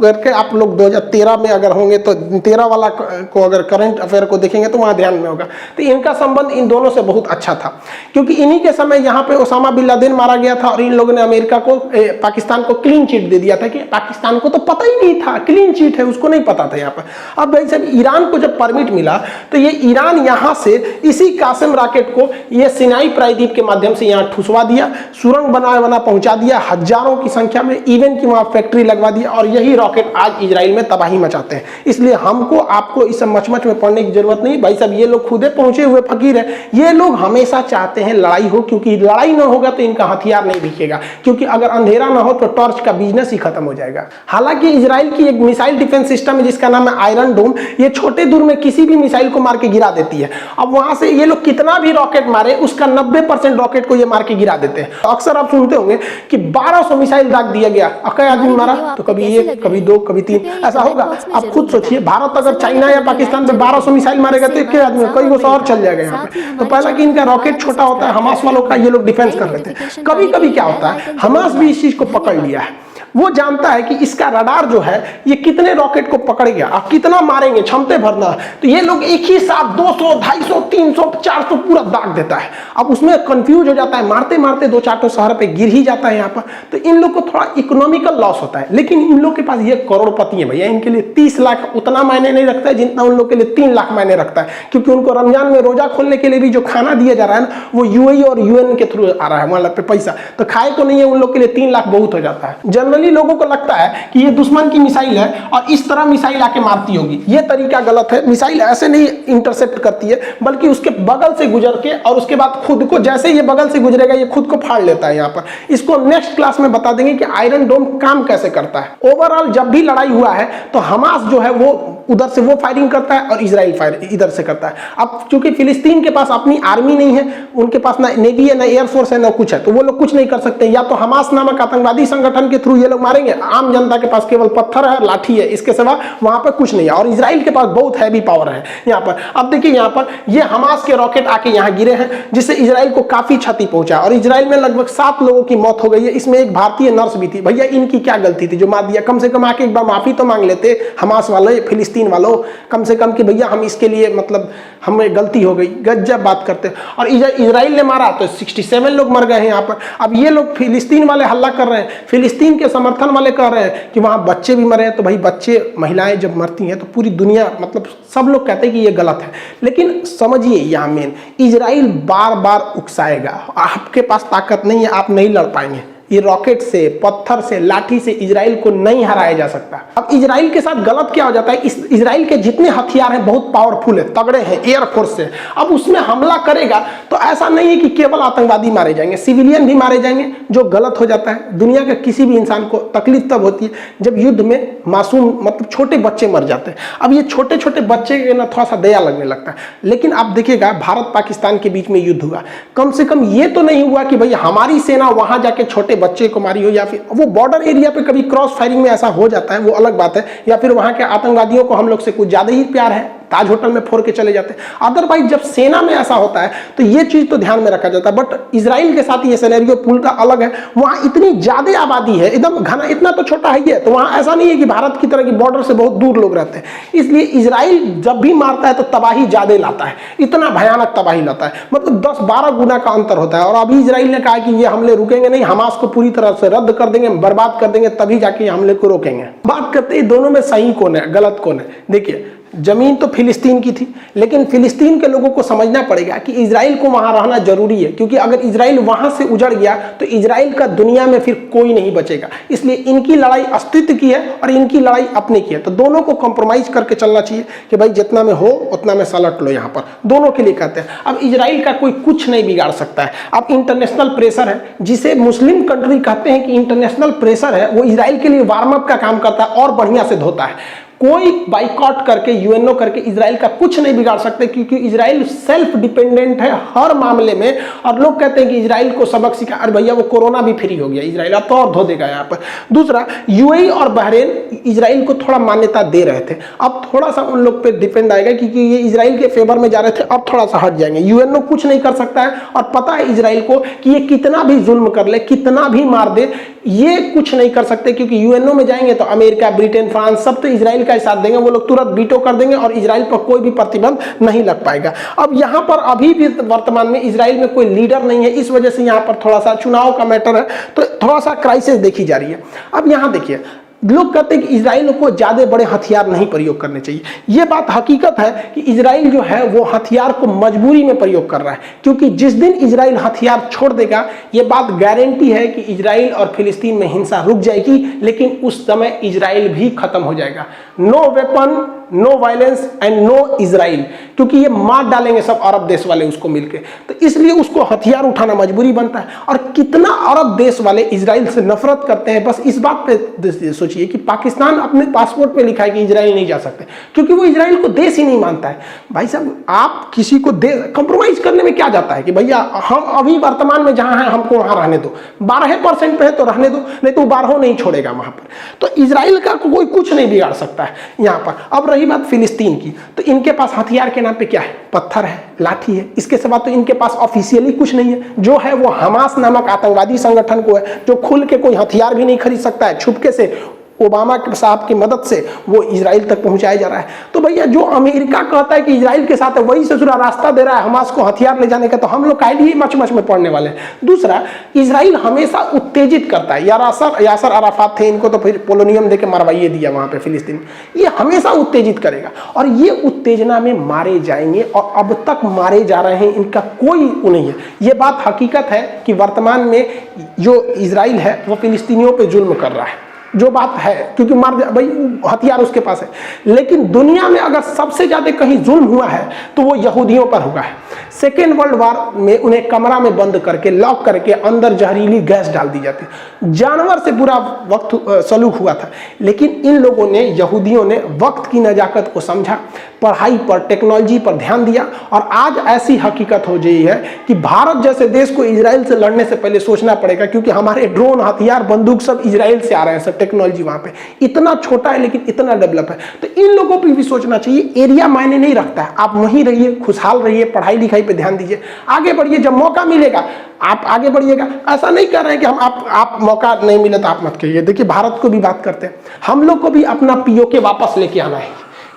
करके, आप लोग 2013 में अगर होंगे तो 13 वाला को अगर करंट अफेयर को देखेंगे तो वहाँ ध्यान में होगा। तो इनका संबंध इन दोनों से बहुत अच्छा था, क्योंकि इन्हीं के समय यहाँ पे ओसामा बिन लादेन मारा गया था और इन लोगों ने अमेरिका को पाकिस्तान को क्लीन चिट दे दिया था, कि पाकिस्तान को तो पता ही नहीं था क्लीन चिट है, उसको नहीं पता था यहाँ पर। अब भाई साहब ईरान को जब परमिट मिला तो ये ईरान यहाँ से इसी कासिम रॉकेट को ये सिनाई प्रायद्वीप के माध्यम से यहाँ ठुसवा दिया, सुरंग बना पहुंचा दिया, हजारों की संख्या में, इवन की वहां फैक्ट्री लगवा दिया, और यही रॉकेट आज इजराइल में तबाही मचाते हैं। इसलिए हमको आपको इस मचमच में पड़ने की जरूरत नहीं भाई साहब, ये लोग खुदे पहुंचे हुए फकीर है। ये लोग हमेशा चाहते हैं लड़ाई हो, क्योंकि लड़ाई ना होगा तो इनका हथियार नहीं दिखेगा, क्योंकि अगर अंधेरा ना हो तो टॉर्च का बिजनेस ही खत्म हो जाएगा। हालांकि इजराइल की एक मिसाइल डिफेंस सिस्टम है जिसका नाम है आयरन डोम, ये छोटे दूर में किसी भी मिसाइल को मार के गिरा देती है। अब वहां से ये लोग कितना भी रॉकेट मारे, उसका 90% रॉकेट को ये मार के गिरा देते हैं। अक्सर आप सुनते होंगे कि 1200 मिसाइल दाग दिया गया, कई आदमी मारा, तो कभी 1, कभी 2, कभी 3 ऐसा होगा। आप खुद सोचिए, भारत अगर चाइना या पाकिस्तान पे 1200 मिसाइल मारेगा तो एक आदमी कई वो और चल जाएगा यहाँ पे। तो पहला कि इनका रॉकेट छोटा होता है, हमास वालों का ये लोग डिफेंस कर लेते हैं। कभी कभी क्या होता है, हमास भी इस चीज को पकड़ लिया है, वो जानता है कि इसका रडार जो है ये कितने रॉकेट को पकड़ गया, आप कितना मारेंगे, क्षमता भरना, तो ये लोग एक ही साथ 200, 250, 300, 400 पूरा दाग देता है। अब उसमें कंफ्यूज हो जाता है, मारते मारते 2-4 शहर पे गिर ही जाता है यहाँ पर। तो इन लोग को थोड़ा इकोनॉमिकल लॉस होता है, लेकिन इन लोग के पास ये करोड़पति है भैया, इनके लिए 30 लाख उतना मायने नहीं रखता है जितना उन लोग के लिए 3 लाख मायने रखता है, क्योंकि उनको रमजान में रोजा खोलने के लिए भी जो खाना दिया जा रहा है ना, वो UAE और UN के थ्रू आ रहा है, वहां पे पैसा तो खाए को नहीं है, उन लोग के लिए 3 लाख बहुत हो जाता है। जनरली लोगों को लगता है कि ये दुश्मन की मिसाइल है और इस तरह मिसाइल आके मारती होगी, ये तरीका गलत है। मिसाइल ऐसे नहीं इंटरसेप्ट करती है, बल्कि उसके बगल से गुजर के और उसके बाद खुद को, जैसे ये बगल से गुजरेगा ये खुद को फाड़ लेता है यहाँ पर। इसको नेक्स्ट क्लास में बता देंगे कि आयरन डोम काम कैसे करता है। ओवरऑल जब भी लड़ाई हुआ है तो हमास जो है वो उधर से वो फायरिंग करता है और इजराइल फायर इधर से करता है। अब चूंकि फिलिस्तीन के पास अपनी आर्मी नहीं है, उनके पास ना नेवी है, ना एयरफोर्स है, ना कुछ है, तो वो लोग कुछ नहीं कर सकते। या तो हमास नामक आतंकवादी संगठन के थ्रू ये लोग मारेंगे, आम जनता के पास केवल पत्थर है, लाठी है, इसके सिवा वहां पर कुछ नहीं है। और इजराइल के पास बहुत हैवी पावर है यहाँ पर। अब देखिए यहाँ पर ये हमास के रॉकेट आके यहाँ गिरे हैं, जिससे इजराइल को काफी क्षति पहुंचा और इजराइल में लगभग 7 लोगों की मौत हो गई है। इसमें एक भारतीय नर्स भी थी। भैया इनकी क्या गलती थी जो मार दिया? कम से कम आके एक बार माफी तो मांग लेते हमास वाले, फिलिस्तीन वालों, कम से कम कि भैया हम इसके लिए मतलब हमें गलती हो गई। गजब बात करते हैं। और इजराइल ने मारा तो 67 लोग मर गए हैं यहाँ पर। अब ये लोग फिलिस्तीन वाले हल्ला कर रहे हैं, फिलिस्तीन के समर्थन वाले कह रहे हैं कि वहां बच्चे भी मरे हैं। तो भाई बच्चे, महिलाएं जब मरती हैं तो पूरी दुनिया, मतलब सब लोग कहते हैं कि ये गलत है। लेकिन समझिए यहाँ मेन, इजराइल बार बार उकसाएगा, आपके पास ताकत नहीं है, आप नहीं लड़ पाएंगे। ये रॉकेट से, पत्थर से, लाठी से इजराइल को नहीं हराया जा सकता। अब इजराइल के साथ गलत क्या हो जाता है, इस इजराइल के जितने हथियार हैं बहुत पावरफुल है, तगड़े हैं एयरफोर्स से। अब उसमें हमला करेगा तो ऐसा नहीं है कि केवल आतंकवादी मारे जाएंगे, सिविलियन भी मारे जाएंगे, जो गलत हो जाता है। दुनिया के किसी भी इंसान को तकलीफ तब होती है जब युद्ध में मासूम, मतलब छोटे बच्चे मर जाते हैं। अब ये छोटे छोटे बच्चे के ना थोड़ा सा दया लगने लगता है। लेकिन आप देखिएगा, भारत पाकिस्तान के बीच में युद्ध हुआ, कम से कम ये तो नहीं हुआ कि भाई हमारी सेना वहां जाके छोटे बच्चे को मारी हो, या फिर वो बॉर्डर एरिया पे कभी क्रॉस फायरिंग में ऐसा हो जाता है, वो अलग बात है। या फिर वहां के आतंकवादियों को हम लोग से कुछ ज्यादा ही प्यार है, ताज होटल में फोड़ के चले जाते हैं। अदरवाइज जब सेना में ऐसा होता है तो ये चीज तो ध्यान में रखा जाता है। बट इजराइल के साथ ये सिनेरियो पूरा अलग है। वहां इतनी ज्यादा आबादी है, एकदम घना, इतना तो छोटा है ये, तो वहां ऐसा नहीं है कि भारत की तरह की बॉर्डर से बहुत दूर लोग रहते हैं। इसलिए इजराइल जब भी मारता है तो तबाही ज्यादा लाता है, इतना भयानक तबाही लाता है, मतलब 10-12 गुना का अंतर होता है। और अभी इजराइल ने कहा कि ये हमले रुकेंगे नहीं, हमास को पूरी तरह से रद्द कर देंगे, बर्बाद कर देंगे, तभी जाके हमले को रोकेंगे। बात करते हैं दोनों में सही कौन है, गलत कौन है। देखिए जमीन तो फिलिस्तीन की थी, लेकिन फिलिस्तीन के लोगों को समझना पड़ेगा कि इजराइल को वहां रहना जरूरी है, क्योंकि अगर इजराइल वहां से उजड़ गया तो इजराइल का दुनिया में फिर कोई नहीं बचेगा। इसलिए इनकी लड़ाई अस्तित्व की है और इनकी लड़ाई अपने की है। तो दोनों को कॉम्प्रोमाइज करके चलना चाहिए कि भाई जितना में हो उतना में सलट लो। यहाँ पर दोनों के लिए कहते हैं। अब इजराइल का कोई कुछ नहीं बिगाड़ सकता है। अब इंटरनेशनल प्रेशर है, जिसे मुस्लिम कंट्री कहते हैं कि इंटरनेशनल प्रेशर है, वो इजराइल के लिए वार्म अप का काम करता है और बढ़िया से धोता है। कोई बाइकआउट करके, यूएनओ करके इजराइल का कुछ नहीं बिगाड़ सकते, क्योंकि इजराइल सेल्फ डिपेंडेंट है हर मामले में। और लोग कहते हैं कि इजराइल को सबक सिखा, अरे भैया वो कोरोना भी फ्री हो गया, इजराइल अब तो और धो देगा यहाँ पर। दूसरा, यूएई और बहरीन इजराइल को थोड़ा मान्यता दे रहे थे, अब थोड़ा सा उन लोग पे डिपेंड आएगा, क्योंकि ये इजराइल के फेवर में जा रहे थे, अब थोड़ा सा हट जाएंगे। यूएनओ कुछ नहीं कर सकता है, और पता है इजराइल को कि ये कितना भी जुल्म कर ले, कितना भी मार दे, ये कुछ नहीं कर सकते, क्योंकि यूएनओ में जाएंगे तो अमेरिका, ब्रिटेन, फ्रांस सब तो इजराइल का साथ देंगे। वो लोग तुरंत वीटो कर देंगे और इजराइल पर कोई भी प्रतिबंध नहीं लग पाएगा। अब यहाँ पर अभी भी वर्तमान में इजराइल में कोई लीडर नहीं है, इस वजह से यहाँ पर थोड़ा सा चुनाव का मैटर है, तो थोड़ा सा क्राइसिस देखी जा रही है। अब यहाँ देखिए, लोग कहते हैं कि इजराइल को ज्यादा बड़े हथियार नहीं प्रयोग करने चाहिए। यह बात हकीकत है कि इजराइल जो है वो हथियार को मजबूरी में प्रयोग कर रहा है, क्योंकि जिस दिन इजराइल हथियार छोड़ देगा, ये बात गारंटी है कि इजराइल और फिलिस्तीन में हिंसा रुक जाएगी, लेकिन उस समय इजराइल भी खत्म हो जाएगा। No weapon, no violence and no Israel, क्योंकि ये मार डालेंगे सब अरब देश वाले उसको मिलके। तो इसलिए उसको हथियार उठाना मजबूरी बनता है। और कितना अरब देश वाले इजराइल से नफरत करते हैं, बस इस बात पे सोचिए कि पाकिस्तान अपने पासपोर्ट पे लिखा है कि इजराइल नहीं जा सकते, क्योंकि वो इजराइल को देश ही नहीं मानता है। भाई साहब, आप किसी को कंप्रोमाइज करने में क्या जाता है कि भैया हम अभी वर्तमान में जहां हैं हमको वहां रहने दो, 12% पे है तो रहने दो, नहीं तो 12 नहीं छोड़ेगा वहां पर। तो इजराइल का कोई कुछ नहीं बिगाड़ सकता है यहाँ पर। अब रही बात फिलिस्तीन की, तो इनके पास हथियार के नाम पे क्या है? पत्थर है, लाठी है, इसके सिवा तो इनके पास ऑफिशियली कुछ नहीं है। जो है वो हमास नामक आतंकवादी संगठन को है, जो खुल के कोई हथियार भी नहीं खरीद सकता है, छुपके से ओबामा साहब की मदद से वो इजराइल तक पहुंचाया जा रहा है। तो भैया जो अमेरिका कहता है कि इजराइल के साथ है, वही से पूरा रास्ता दे रहा है हमास को हथियार ले जाने का, तो हम लोग काहे लिए मच मच में पड़ने वाले हैं। दूसरा, इजराइल हमेशा उत्तेजित करता है। यासर अराफात थे, इनको तो फिर पोलोनियम देके मरवाइए दिया वहां पे फिलिस्तीन। ये हमेशा उत्तेजित करेगा और ये उत्तेजना में मारे जाएंगे, और अब तक मारे जा रहे हैं, इनका कोई नहीं है। ये बात हकीकत है कि वर्तमान में जो इजराइल है वो फिलिस्तीनियों पे जुल्म कर रहा है, जो बात है, क्योंकि मार भाई हथियार उसके पास है। लेकिन दुनिया में अगर सबसे ज्यादा कहीं जुल्म हुआ है तो वो यहूदियों पर हुआ है। सेकेंड वर्ल्ड वॉर में उन्हें कमरा में बंद करके, लॉक करके, अंदर जहरीली गैस डाल दी जाती, जानवर से बुरा वक्त सलूक हुआ था। लेकिन इन लोगों ने, यहूदियों ने वक्त की नजाकत को समझा, पढ़ाई पर, टेक्नोलॉजी पर ध्यान दिया, और आज ऐसी हकीकत हो गई है कि भारत जैसे देश को इजराइल से लड़ने से पहले सोचना पड़ेगा, क्योंकि हमारे ड्रोन, हथियार, बंदूक सब इजराइल से आ रहे हैं, सब टेक्नोलॉजी वहां पे इतना छोटा है लेकिन इतना डेवलप है। तो इन लोगों पे भी सोचना चाहिए, एरिया मायने नहीं रखता है, आप वहीं रहिए, खुशहाल रहिए, पढ़ाई लिखाई पे ध्यान दीजिए, आगे बढ़िए, जब मौका मिलेगा आप आगे बढ़िएगा। ऐसा नहीं कर रहे हैं कि हम आप मौका नहीं मिले तो आप मत कहिए। देखिए, भारत को भी बात करते हैं, हम लोग को भी अपना पीओके वापस लेके आना है,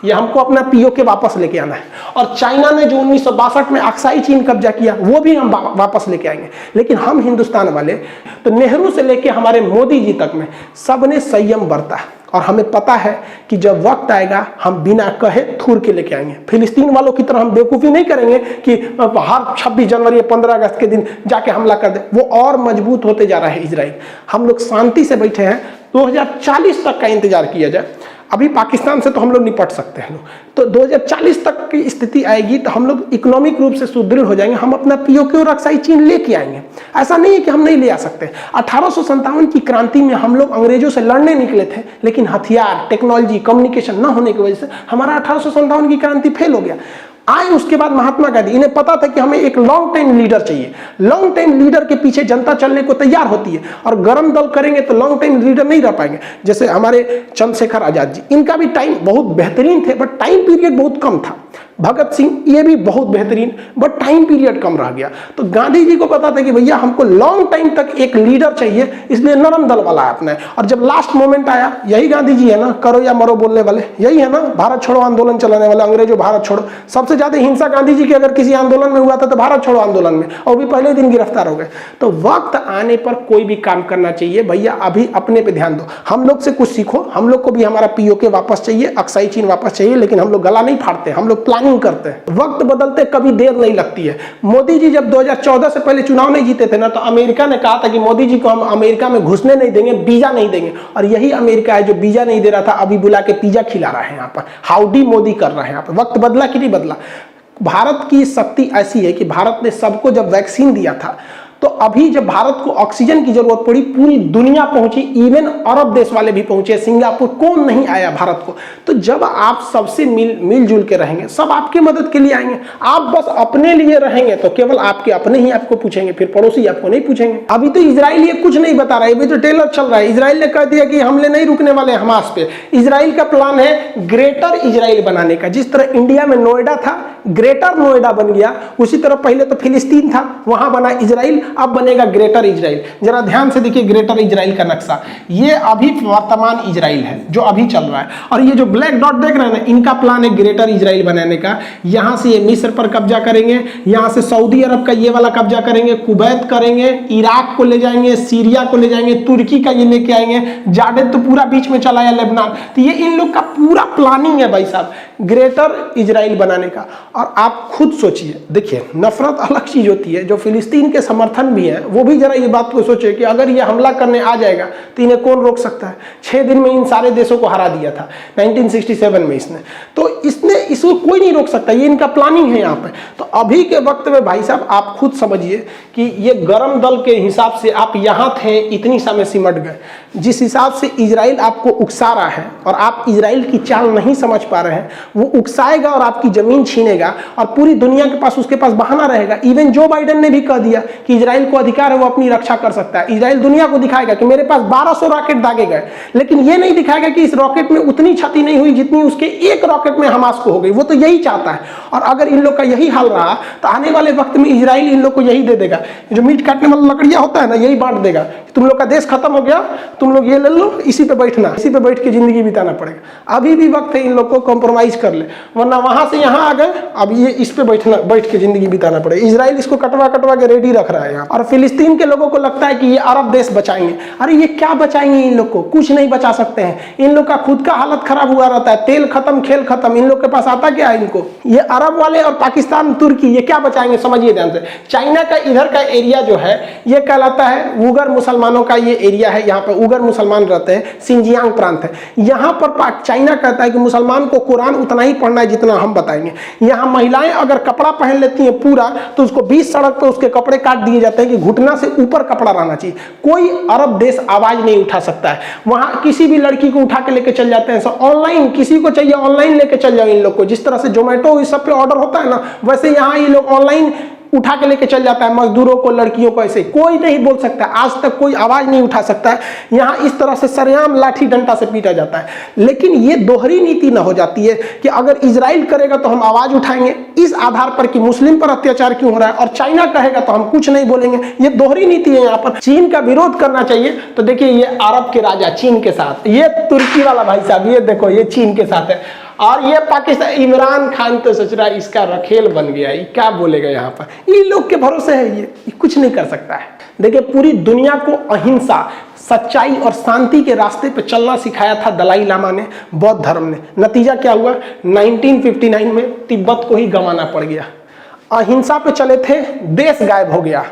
ये हमको अपना पीओके वापस लेके आना है। और चाइना ने जो 1962 में अक्साई चीन कब्जा किया, वो भी हम वापस लेके आएंगे। लेकिन हम हिंदुस्तान वाले, तो नेहरू से लेके हमारे मोदी जी तक में सबने संयम बरता है, और हमें पता है कि जब वक्त आएगा हम बिना कहे थूर के लेके आएंगे। फिलिस्तीन वालों की तरह हम बेवकूफ़ी नहीं करेंगे कि हर 26 जनवरी 15 अगस्त के दिन जाके हमला कर दे। वो और मजबूत होते जा रहा है इजराइल। हम लोग शांति से बैठे हैं, 2040 तक का इंतजार किया जाए। अभी पाकिस्तान से तो हम लोग निपट सकते हैं, तो 2040 तक की स्थिति आएगी तो हम लोग इकोनॉमिक रूप से सुदृढ़ हो जाएंगे, हम अपना पीओके और अक्साई चीन लेके आएंगे। ऐसा नहीं है कि हम नहीं ले आ सकते। 1857 की क्रांति में हम लोग अंग्रेजों से लड़ने निकले थे, लेकिन हथियार, टेक्नोलॉजी, कम्युनिकेशन न होने की वजह से हमारा 1857 की क्रांति फेल हो गया। आए उसके बाद महात्मा गांधी, इन्हें पता था कि हमें एक लॉन्ग टाइम लीडर चाहिए। लॉन्ग टाइम लीडर के पीछे जनता चलने को तैयार होती है, और गरम दल करेंगे तो लॉन्ग टाइम लीडर नहीं रह पाएंगे। जैसे हमारे चंद्रशेखर आजाद जी, इनका भी टाइम बहुत बेहतरीन थे, बट टाइम पीरियड बहुत कम था। भगत सिंह, ये भी बहुत बेहतरीन, बट टाइम पीरियड कम रह गया। तो गांधी जी को पता था कि भैया हमको लॉन्ग टाइम तक एक लीडर चाहिए, इसलिए नरम दल वाला अपना है। और जब लास्ट मोमेंट आया, यही गांधी जी है ना, करो या मरो बोलने वाले, यही है ना, भारत छोड़ो आंदोलन चलाने वाले, अंग्रेजों भारत छोड़ो। सबसे ज्यादा हिंसा गांधी जी की अगर किसी आंदोलन में हुआ था तो भारत छोड़ो आंदोलन में, और भी पहले दिन गिरफ्तार हो गए। तो वक्त आने पर कोई भी काम करना चाहिए भैया, अभी अपने पे ध्यान दो, हम लोग से कुछ सीखो, हम लोग को भी हमारा पीओके वापस चाहिए, अक्साई चीन वापस चाहिए, लेकिन हम लोग गला नहीं फाड़ते, हम लोग प्लानिंग करते हैं। वक्त बदलते कभी देर नहीं लगती है। मोदी जी जब 2014 से पहले चुनाव नहीं जीते थे ना, तो अमेरिका ने कहा था कि मोदी जी को हम अमेरिका में घुसने नहीं देंगे, वीजा नहीं देंगे, और यही अमेरिका है जो वीजा नहीं दे रहा था, अभी बुला के पिज्जा खिला रहा है यहाँ पर, हाउडी मोदी कर रहे हैं यहाँ पर। वक्त बदला कि नहीं बदला? भारत की शक्ति ऐसी है कि भारत ने सबको जब वैक्सीन दिया था, तो अभी जब भारत को ऑक्सीजन की जरूरत पड़ी, पूरी दुनिया पहुंची, इवन अरब देश वाले भी पहुंचे, सिंगापुर, कौन नहीं आया भारत को। तो जब आप सबसे मिलजुल के रहेंगे, सब आपके मदद के लिए आएंगे। आप बस अपने लिए रहेंगे तो केवल आपके अपने ही आपको पूछेंगे, फिर पड़ोसी आपको नहीं पूछेंगे। अभी तो इजराइल ये कुछ नहीं बता रहा है, अभी तो ट्रेलर चल रहा है। इजराइल ने कह दिया कि हमले नहीं रुकने वाले हमास पे। इजराइल का प्लान है ग्रेटर इजराइल बनाने का। जिस तरह इंडिया में नोएडा था, ग्रेटर नोएडा बन गया, उसी तरह पहले तो फिलिस्तीन था, वहां बना इजराइल, अब बनेगा ग्रेटर इजराइल। जरा ध्यान से देखिए ग्रेटर इजराइल का नक्शा, ये अभी वर्तमान इजराइल है जो अभी चल रहा है। और ये जो ब्लैक डॉट देख रहे हैं ना, इनका प्लान है ग्रेटर इजराइल बनाने का। यहां से ये मिस्र पर कब्जा करेंगे, यहां से सऊदी अरब का ये वाला कब्जा करेंगे, कुवैत करेंगे, इराक को ले जाएंगे, सीरिया को ले जाएंगे, तुर्की का ये लेके आएंगे, जार्डन तो पूरा बीच में चला है, लेबनान। तो ये इन लोग का पूरा प्लानिंग है भाई साहब, ग्रेटर इजराइल बनाने का। और आप खुद सोचिए, देखिए नफरत अलग चीज होती है, जो फिलिस्तीन के समर्थन भी है वो भी जरा ये बात को सोचे कि अगर ये हमला करने आ जाएगा तो इन्हें कौन रोक सकता है। 6 दिन में इन सारे देशों को हरा दिया था 1967 में इसने, तो इसको कोई नहीं रोक सकता, ये इनका प्लानिंग है यहाँ पे। तो अभी के वक्त में भाई साहब आप खुद समझिए कि ये गरम दल के हिसाब से आप यहाँ थे, इतनी समय सिमट गए। जिस हिसाब से इजराइल आपको उकसा रहा है और आप इजराइल की चाल नहीं समझ पा रहे हैं, वो उकसाएगा और आपकी जमीन छीनेगा और पूरी दुनिया के पास उसके पास बहाना रहेगा। इवन जो बाइडेन ने भी कह दिया कि इजराइल को अधिकार है, वो अपनी रक्षा कर सकता है। इजराइल दुनिया को दिखाएगा कि मेरे पास 1200 रॉकेट दागे गए, लेकिन ये नहीं दिखाएगा कि इस रॉकेट में उतनी क्षति नहीं हुई जितनी उसके एक रॉकेट में हमास को हो गई। वो तो यही चाहता है। और अगर इन लोग का यही हाल रहा तो आने वाले वक्त में इजराइल इन लोग को यही दे देगा, जो मीट काटने वाला लकड़ियां होता है ना, यही बांट देगा। तुम लोग का देश खत्म हो गया, तुम लोग ये ले लो, इसी पे बैठना, इसी पे बैठ के जिंदगी बिताना पड़ेगा। अभी भी वक्त है इन लोग को कॉम्प्रोमाइज कर ले, वरना वहां से यहाँ आ गए, अब ये इस पे बैठ के जिंदगी बिताना पड़ेगा। इजराइल इसको कटवा के रेडी रख रहा है यहाँ। और फिलिस्तीन के लोगों को लगता है कि ये अरब देश बचाएंगे। अरे ये क्या बचाएंगे? इन लोग को कुछ नहीं बचा सकते हैं। इन लोग का खुद का हालत खराब हुआ रहता है, तेल खत्म, खेल खत्म। इन लोग के पास आता क्या है इनको? ये अरब वाले और पाकिस्तान, तुर्की, ये क्या बचाएंगे? समझिए ध्यान से। चाइना का इधर का एरिया जो है ये कहलाता है उगर मुसलमानों का ये एरिया है, यहाँ पर उगर मुसलमान रहते हैं, सिंजियांग प्रांत है। यहाँ पर चाइना कहता है कि मुसलमान को कुरान उतना ही पढ़ना है जितना हम बताएंगे। यहाँ महिलाएं अगर कपड़ा पहन लेती हैं पूरा, तो उसको 20 सड़क पर उसके कपड़े काट दिए जाते हैं कि घुटना से ऊपर कपड़ा रहना चाहिए। कोई अरब देश आवाज नहीं उठा सकता है। वहां किसी भी लड़की को उठा के लेके चल जाते हैं। ऑनलाइन किसी को चाहिए ऑनलाइन लेके चल जाओ इन लोग को। जिस तरह से जोमेटो इस सब पे ऑर्डर होता है ना, वैसे यहाँ ये लोग ऑनलाइन उठा के लेके चल जाता है मजदूरों को, लड़कियों को। ऐसे कोई नहीं बोल सकता, आज तक कोई आवाज नहीं उठा सकता है। यहाँ इस तरह से सरेआम लाठी डंडा से पीटा जाता है। लेकिन ये दोहरी नीति ना हो जाती है कि अगर इजराइल करेगा तो हम आवाज उठाएंगे इस आधार पर कि मुस्लिम पर अत्याचार क्यों हो रहा है, और चाइना कहेगा तो हम कुछ नहीं बोलेंगे। ये दोहरी नीति है। यहाँ पर चीन का विरोध करना चाहिए तो देखिए ये अरब के राजा चीन के साथ, ये तुर्की वाला भाई साहब, ये देखो ये चीन के साथ है। और ये पाकिस्तान, इमरान खान तो सोच रहा है इसका रखेल बन गया, ये क्या बोलेगा यहाँ पर। इन लोग के भरोसे है, ये कुछ नहीं कर सकता है। देखिए पूरी दुनिया को अहिंसा, सच्चाई और शांति के रास्ते पे चलना सिखाया था दलाई लामा ने, बौद्ध धर्म ने। नतीजा क्या हुआ? 1959 में तिब्बत को ही गंवाना पड़ गया। अहिंसा पे चले थे, देश गायब हो गया।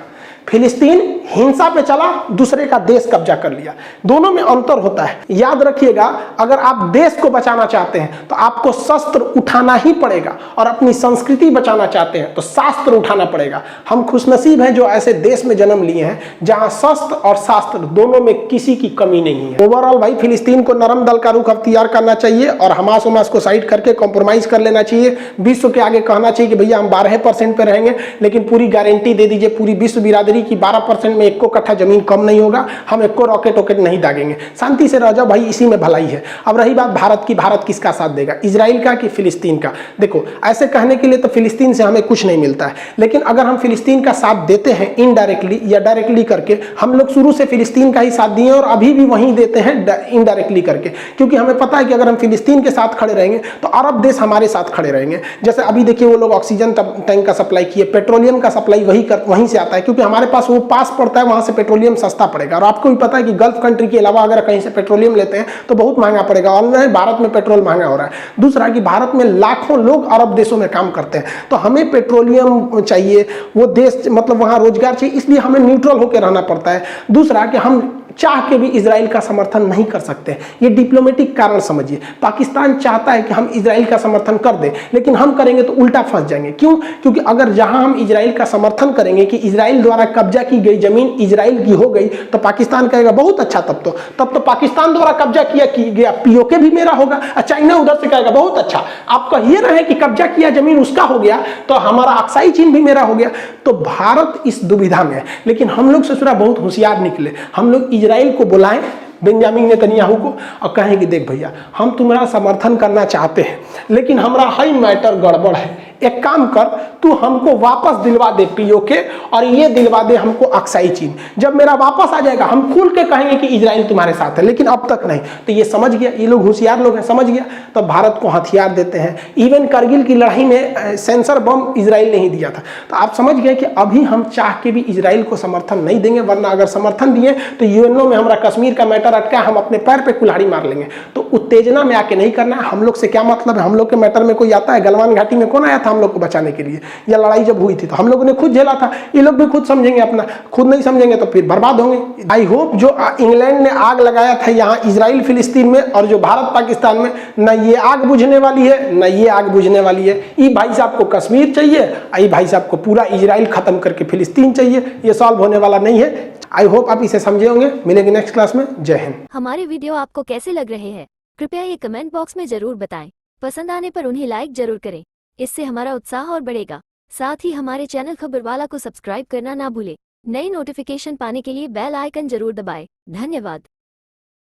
फिलिस्तीन हिंसा पे चला, दूसरे का देश कब्जा कर लिया। दोनों में अंतर होता है, याद रखिएगा। अगर आप देश को बचाना चाहते हैं तो आपको शस्त्र उठाना ही पड़ेगा, और अपनी संस्कृति बचाना चाहते हैं तो शास्त्र उठाना पड़ेगा। हम खुशनसीब हैं जो ऐसे देश में जन्म लिए हैं जहां शस्त्र और शास्त्र दोनों में किसी की कमी नहीं है। ओवरऑल भाई फिलिस्तीन को नरम दल का रुख अख्तियार करना चाहिए और हमास उमास को साइड करके कॉम्प्रोमाइज कर लेना चाहिए। विश्व के आगे कहना चाहिए कि भैया हम 12% पे रहेंगे, लेकिन पूरी गारंटी दे दीजिए पूरी विश्व बिरादरी की 12% में 1 कट्ठा जमीन कम नहीं होगा, हम 1 रॉकेट वॉकेट नहीं दागेंगे, शांति से रह जाओ भाई, इसी में भलाई है। अब रही बात भारत की, भारत किसका साथ देगा, इजराइल का कि फिलिस्तीन का? देखो ऐसे कहने के लिए तो फिलिस्तीन से हमें कुछ नहीं मिलता है, लेकिन अगर हम फिलिस्तीन का साथ देते हैं इनडायरेक्टली या डायरेक्टली करके, हम लोग शुरू से फिलिस्तीन का ही साथ दिए और अभी भी वहीं देते हैं इनडायरेक्टली करके, क्योंकि हमें पता है कि अगर हम फिलिस्तीन के साथ खड़े रहेंगे तो अरब देश हमारे साथ खड़े रहेंगे। जैसे अभी देखिए वो लोग ऑक्सीजन टैंक का सप्लाई किए, पेट्रोलियम का सप्लाई वहीं से आता है, क्योंकि हमारे पास वो पास पड़ता है, वहां से पेट्रोलियम सस्ता पड़ेगा। और आपको भी पता है कि गल्फ कंट्री के अलावा अगर कहीं से पेट्रोलियम लेते हैं तो बहुत महंगा पड़ेगा, और भारत में पेट्रोल महंगा हो रहा है। दूसरा कि भारत में लाखों लोग अरब देशों में काम करते हैं, तो हमें पेट्रोलियम चाहिए, वो देश मतलब वहां रोजगार चाहिए, इसलिए हमें न्यूट्रल होकर रहना पड़ता है। दूसरा कि हम चाह के भी इजराइल का समर्थन नहीं कर सकते, ये डिप्लोमेटिक कारण समझिए। पाकिस्तान चाहता है कि हम इजराइल का समर्थन कर दें, लेकिन हम करेंगे तो उल्टा फंस जाएंगे। क्यों? क्योंकि अगर जहां हम इजराइल का समर्थन करेंगे कि इजराइल द्वारा कब्जा की गई जमीन इजराइल की हो गई, तो पाकिस्तान कहेगा बहुत अच्छा, तब तो पाकिस्तान द्वारा कब्जा की गया पीओके भी मेरा होगा। चाइना उधर से कहेगा बहुत अच्छा, आप कहिए रहे कि कब्जा किया जमीन उसका हो गया, तो हमारा अक्साई चीन भी मेरा हो गया। तो भारत इस दुविधा में है, लेकिन हम लोग ससुरा बहुत होशियार निकले। हम लोग इजराइल को बुलाएं, बेंजामिन नेतन्याहू को, और कहें कि देख भैया हम तुम्हारा समर्थन करना चाहते हैं, लेकिन हमारा हाई मैटर गड़बड़ है, एक काम कर, तू हमको वापस दिलवा दे पीओके, और ये दिलवा दे हमको अक्साई चीन। जब मेरा वापस आ जाएगा हम खुल के कहेंगे कि इजराइल तुम्हारे साथ है, लेकिन अब तक नहीं। तो ये समझ गया, ये लोग होशियार लोग हैं, समझ गया। तो भारत को हथियार देते हैं। इवन करगिल की लड़ाई में सेंसर बम इजराइल ने ही दिया था। तो आप समझ गए कि अभी हम चाह के भी इजराइल को समर्थन नहीं देंगे, वरना अगर समर्थन दिए तो यूएनओ में हमारा कश्मीर का मैटर अटका, हम अपने पैर पे कुल्हाड़ी मार लेंगे। तो उत्तेजना में आके नहीं करना है। हम लोग से क्या मतलब है? हम लोग के मैटर में कोई आता है? गलवान घाटी में कौन आया था हम लोग को बचाने के लिए? या लड़ाई जब हुई थी तो हम लोगों ने खुद झेला था, ये लोग भी खुद समझेंगे अपना। खुद नहीं समझेंगे तो फिर बर्बाद होंगे। आई होप जो इंग्लैंड ने आग लगाया था यहाँ इजराइल फिलिस्तीन में, और जो भारत पाकिस्तान में, न ये आग बुझने वाली है न ये आग बुझने वाली है। ई भाई साहब को कश्मीर चाहिए, आई भाई साहब को पूरा इजराइल खत्म करके फिलिस्तीन चाहिए। ये सॉल्व होने वाला नहीं है। आई होप आप इसे समझे होंगे। मिलेंगे नेक्स्ट क्लास में। जय हिंद। हमारे वीडियो आपको कैसे लग रहे हैं कृपया ये कमेंट बॉक्स में जरूर बताएं। पसंद आने पर उन्हें लाइक जरूर करें, इससे हमारा उत्साह और बढ़ेगा। साथ ही हमारे चैनल खबरवाला को सब्सक्राइब करना ना भूलें। नई नोटिफिकेशन पाने के लिए बेल आइकन जरूर दबाएं। धन्यवाद।